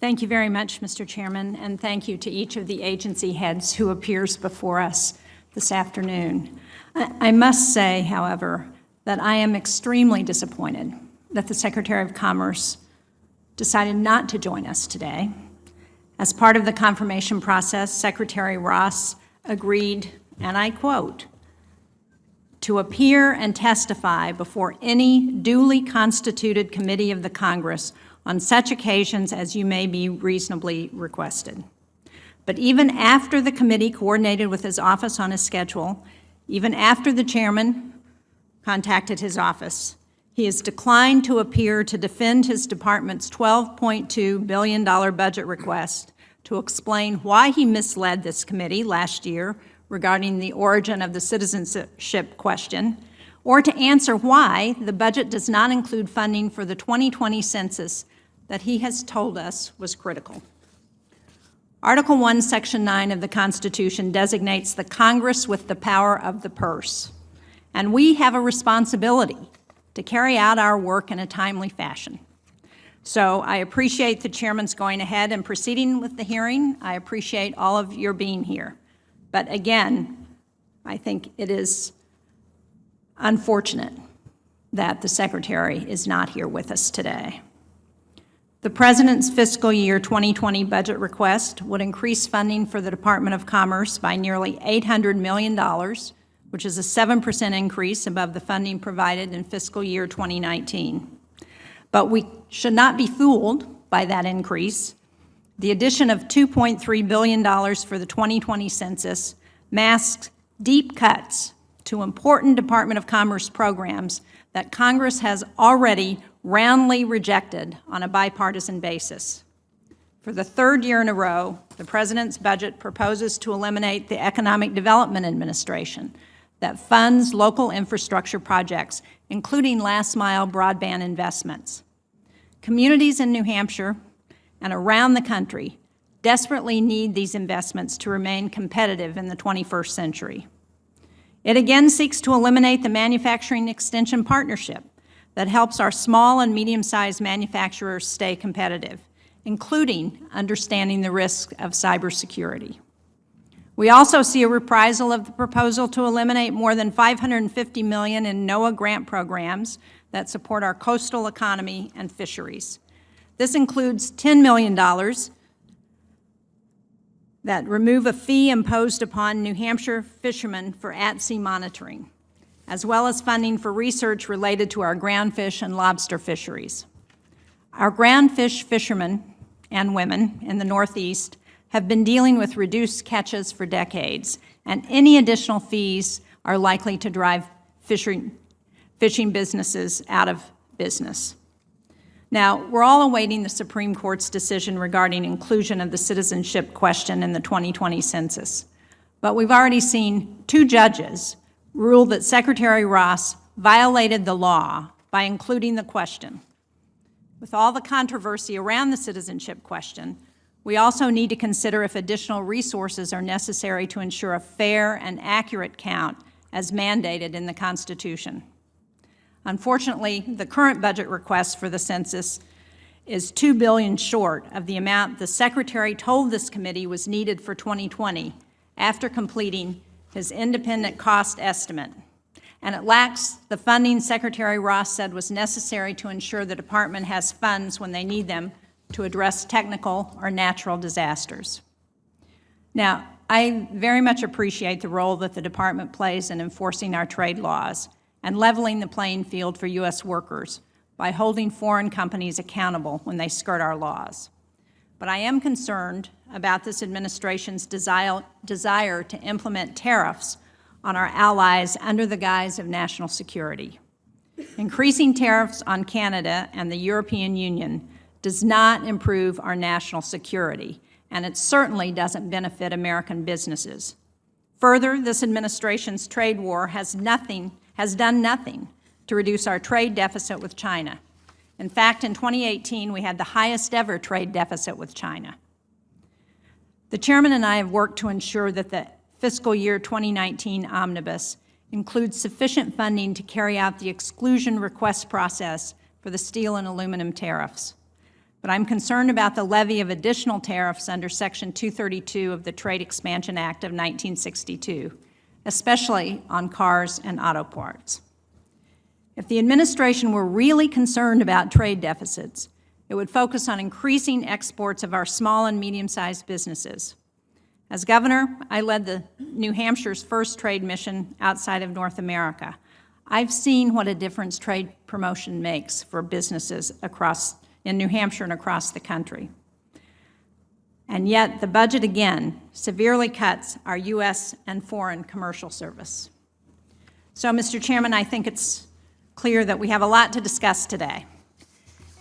Thank you very much, Mr. Chairman, and thank you to each of the agency heads who appears before us this afternoon. I must say, however, that I am extremely disappointed that the Secretary of Commerce decided not to join us today. As part of the confirmation process, Secretary Ross agreed, and I quote, "to appear and testify before any duly constituted committee of the Congress on such occasions as you may be reasonably requested." But even after the committee coordinated with his office on his schedule, even after the chairman contacted his office, he has declined to appear to defend his department's $12.2 billion budget request, to explain why he misled this committee last year regarding the origin of the citizenship question, or to answer why the budget does not include funding for the 2020 census that he has told us was critical. Article 1, Section 9 of the Constitution designates the Congress with the power of the purse, and we have a responsibility to carry out our work in a timely fashion. So I appreciate the chairman's going ahead and proceeding with the hearing. I appreciate all of your being here. But again, I think it is unfortunate that the Secretary is not here with us today. The President's fiscal year 2020 budget request would increase funding for the Department of Commerce by nearly $800 million, which is a 7% increase above the funding provided in fiscal year 2019. But we should not be fooled by that increase. The addition of $2.3 billion for the 2020 census masks deep cuts to important Department of Commerce programs that Congress has already roundly rejected on a bipartisan basis. For the third year in a row, the President's budget proposes to eliminate the Economic Development Administration that funds local infrastructure projects, including last-mile broadband investments. Communities in New Hampshire and around the country desperately need these investments to remain competitive in the 21st century. It again seeks to eliminate the Manufacturing Extension Partnership that helps our small and medium-sized manufacturers stay competitive, including understanding the risk of cybersecurity. We also see a reprisal of the proposal to eliminate more than $550 million in NOAA grant programs that support our coastal economy and fisheries. This includes $10 million that remove a fee imposed upon New Hampshire fishermen for at-sea monitoring, as well as funding for research related to our groundfish and lobster fisheries. Our groundfish fishermen and women in the Northeast have been dealing with reduced catches for decades, and any additional fees are likely to drive fishing businesses out of business. Now, we're all awaiting the Supreme Court's decision regarding inclusion of the citizenship question in the 2020 census, but we've already seen two judges ruled that Secretary Ross violated the law by including the question. With all the controversy around the citizenship question, we also need to consider if additional resources are necessary to ensure a fair and accurate count as mandated in the Constitution. Unfortunately, the current budget request for the census is $2 billion short of the amount the Secretary told this committee was needed for 2020 after completing his independent cost estimate, and it lacks the funding Secretary Ross said was necessary to ensure the department has funds when they need them to address technical or natural disasters. Now, I very much appreciate the role that the department plays in enforcing our trade laws and leveling the playing field for U.S. workers by holding foreign companies accountable when they skirt our laws. But I am concerned about this administration's desire to implement tariffs on our allies under the guise of national security. Increasing tariffs on Canada and the European Union does not improve our national security, and it certainly doesn't benefit American businesses. Further, this administration's trade war has done nothing to reduce our trade deficit with China. In fact, in 2018, we had the highest ever trade deficit with China. The chairman and I have worked to ensure that the fiscal year 2019 omnibus includes sufficient funding to carry out the exclusion request process for the steel and aluminum tariffs. but I'm concerned about the levy of additional tariffs under Section 232 of the Trade Expansion Act of 1962, especially on cars and auto parts. If the administration were really concerned about trade deficits, it would focus on increasing exports of our small and medium-sized businesses. As governor, I led New Hampshire's first trade mission outside of North America. I've seen what a difference trade promotion makes for businesses in New Hampshire and across the country. And yet, the budget again severely cuts our U.S. and foreign commercial service. So, Mr. Chairman, I think it's clear that we have a lot to discuss today.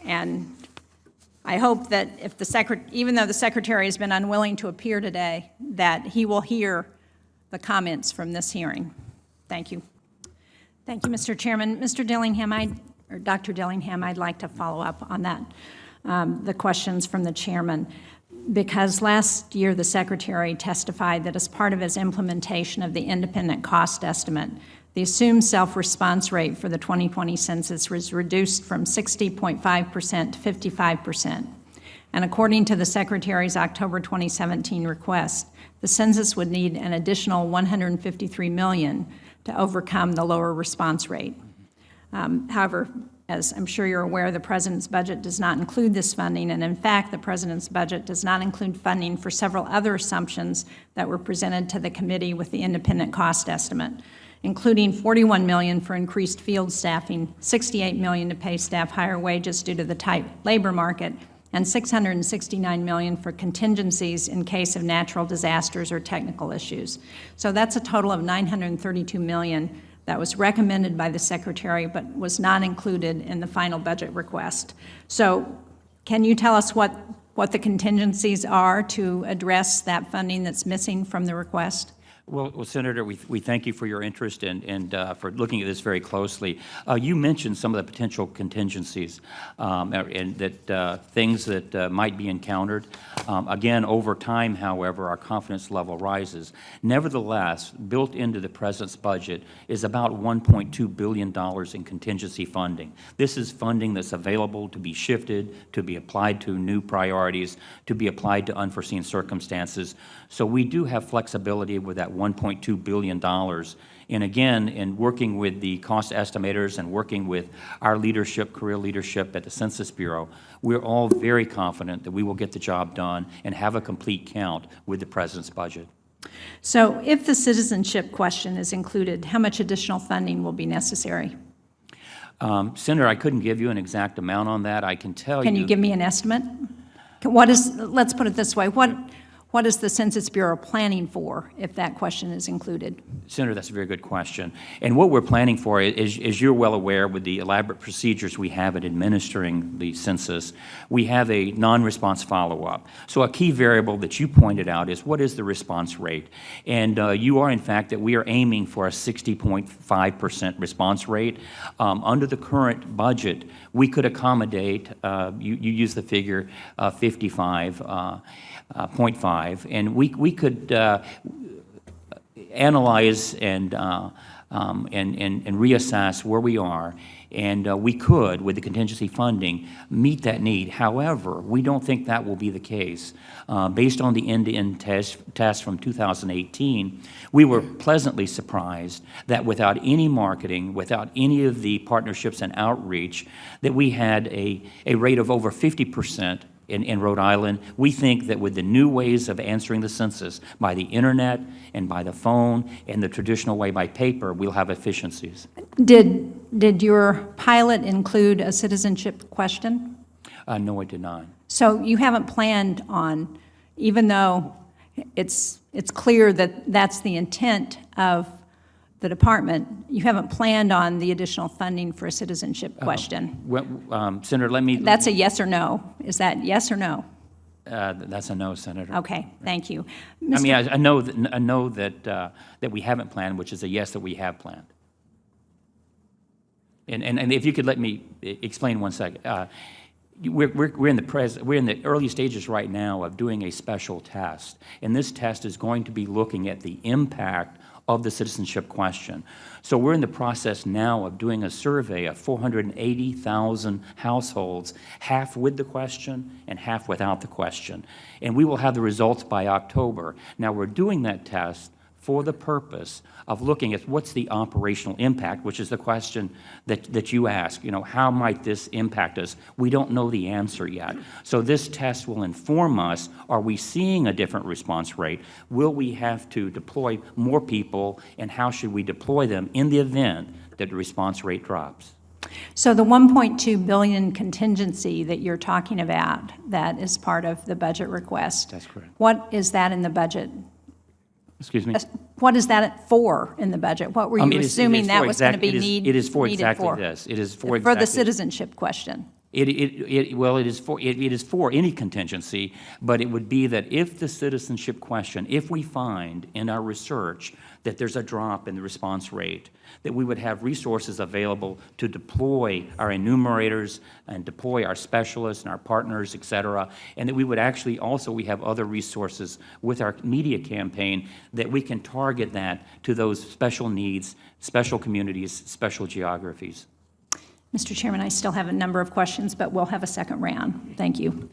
And I hope that even though the Secretary has been unwilling to appear today, that he will hear the comments from this hearing. Thank you. Thank you, Mr. Chairman. Mr. Dillingham, or Dr. Dillingham, I'd like to follow up on that, the questions from the chairman, because last year the Secretary testified that as part of his implementation of the independent cost estimate, the assumed self-response rate for the 2020 census was reduced from 60.5% to 55%. And according to the Secretary's October 2017 request, the census would need an additional $153 million to overcome the lower response rate. However, as I'm sure you're aware, the President's budget does not include this funding, and in fact, the President's budget does not include funding for several other assumptions that were presented to the committee with the independent cost estimate, including $41 million for increased field staffing, $68 million to pay staff higher wages due to the tight labor market, and $669 million for contingencies in case of natural disasters or technical issues. So that's a total of $932 million that was recommended by the Secretary but was not included in the final budget request. So can you tell us what the contingencies are to address that funding that's missing from the request? Well, Senator, we thank you for your interest and for looking at this very closely. You mentioned some of the potential contingencies and that things that might be encountered. Again, over time, however, our confidence level rises. Nevertheless, built into the President's budget is about $1.2 billion in contingency funding. This is funding that's available to be shifted, to be applied to new priorities, to be applied to unforeseen circumstances. So we do have flexibility with that $1.2 billion. And again, in working with the cost estimators and working with our leadership, career leadership at the Census Bureau, we're all very confident that we will get the job done and have a complete count with the President's budget. So if the citizenship question is included, how much additional funding will be necessary? Senator, I couldn't give you an exact amount on that. I can tell you. Can you give me an estimate? Let's put it this way. What is the Census Bureau planning for if that question is included? Senator, that's a very good question. And what we're planning for is, as you're well aware, with the elaborate procedures we have in administering the census, we have a non-response follow-up. So a key variable that you pointed out is what is the response rate? And you are, in fact, that we are aiming for a 60.5% response rate. Under the current budget, we could accommodate, you use the figure 55.5, and we could analyze and reassess where we are, and we could, with the contingency funding, meet that need. However, we don't think that will be the case. Based on the end-to-end test from 2018, we were pleasantly surprised that without any marketing, without any of the partnerships and outreach, that we had a rate of over 50% in Rhode Island. We think that with the new ways of answering the census, by the internet and by the phone and the traditional way by paper, we'll have efficiencies. Did your pilot include a citizenship question? No, it did not. So you haven't planned on, even though it's clear that that's the intent of the department, you haven't planned on the additional funding for a citizenship question? Senator, let me... That's a yes or no. Is that yes or no? That's a no, Senator. Okay, thank you. I mean, I know that we haven't planned, which is a yes that we have planned. And if you could let me explain one second. We're in the early stages right now of doing a special test, and this test is going to be looking at the impact of the citizenship question. So we're in the process now of doing a survey of 480,000 households, half with the question and half without the question. And we will have the results by October. Now, we're doing that test for the purpose of looking at what's the operational impact, which is the question that you ask. You know, how might this impact us? We don't know the answer yet. So this test will inform us, are we seeing a different response rate? Will we have to deploy more people, and how should we deploy them in the event that the response rate drops? So the $1.2 billion contingency that you're talking about, that is part of the budget request. That's correct. What is that in the budget? Excuse me? What is that for in the budget? What were you assuming that was going to be needed for? It is for exactly this. It is for exactly for the citizenship question. Well, it is for any contingency, but it would be that if the citizenship question, if we find in our research that there's a drop in the response rate, that we would have resources available to deploy our enumerators and deploy our specialists and our partners, et cetera, and that we would actually also, we have other resources with our media campaign that we can target that to those special needs, special communities, special geographies. Mr. Chairman, I still have a number of questions, but we'll have a second round. Thank you.